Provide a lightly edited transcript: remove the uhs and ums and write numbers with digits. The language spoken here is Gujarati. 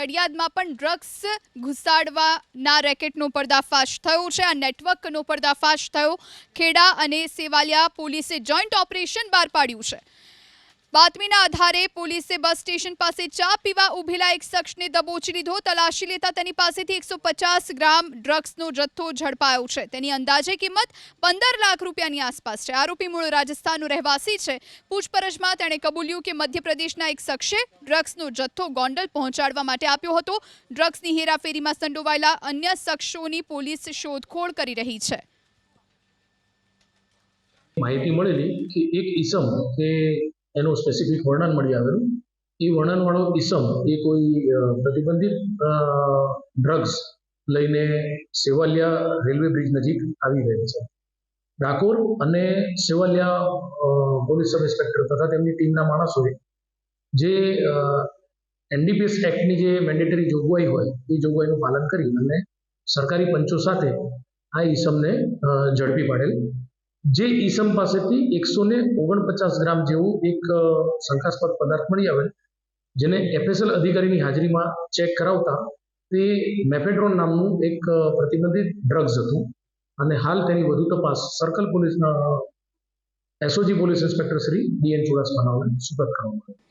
નડિયાદમાં પણ ડ્રગ્સ ઘુસાડવાના રેકેટનો પર્દાફાશ થયો છે। આ નેટવર્કનો પર્દાફાશ થયો। ખેડા અને સેવાલિયા પોલીસે જોઈન્ટ ઓપરેશન બહાર પાડ્યું છે। બાતમીના આધારે પોલીસે બસ સ્ટેશન પાસે ચા પીવા ઉભેલા એક શખ્સને દબોચી લીધો। તલાશી લેતા તેની પાસેથી 150 ગ્રામ ડ્રગ્સનો જથ્થો ઝડપાયો છે। તેની અંદાજે કિંમત 15 લાખ રૂપિયાની આસપાસ છે। આરોપી મૂળ રાજસ્થાનનો રહેવાસી છે। પૂછપરછમાં તેણે કબૂલ્યું કે મધ્યપ્રદેશના એક શખ્સે ડ્રગ્સનો જથ્થો ગોંડલ પહોંચાડવા માટે આપ્યો હતો। ડ્રગ્સની હેરાફેરીમાં સંડોવાયેલા અન્ય શખ્સોની પોલીસ શોધખોળ કરી રહી છે। માહિતી મળેલી કે એક ઈસમ કે એનું સ્પેસિફિક વર્ણન મળી આવેલું। એ વર્ણનવાળો ઈસમ એ કોઈ પ્રતિબંધિત ડ્રગ્સ લઈને સેવાલિયા રેલવે બ્રિજ નજીક આવી રહેલ છે। ડાકોર અને સેવાલિયા પોલીસ સબ ઇન્સ્પેક્ટર તથા તેમની ટીમના માણસોએ જે એનડીપીએસ એક્ટની જે મેન્ડેટરી જોગવાઈ હોય એ જોગવાઈનું પાલન કરી અને સરકારી પંચો સાથે આ ઈસમને ઝડપી પાડેલ। જે ઈસમ પાસેથી 149 ગ્રામ જેવું એક શંકાસ્પદ પદાર્થ મળી આવેલ, જેને એફએસએલ અધિકારીની હાજરીમાં ચેક કરાવતા તે મેફેડ્રોન નામનું એક પ્રતિબંધિત ડ્રગ્સ હતું અને હાલ તેની વધુ તપાસ સર્કલ પોલીસના SOG police inspector Shri DN ચુડાસમાને સુપરત કરવામાં આવી।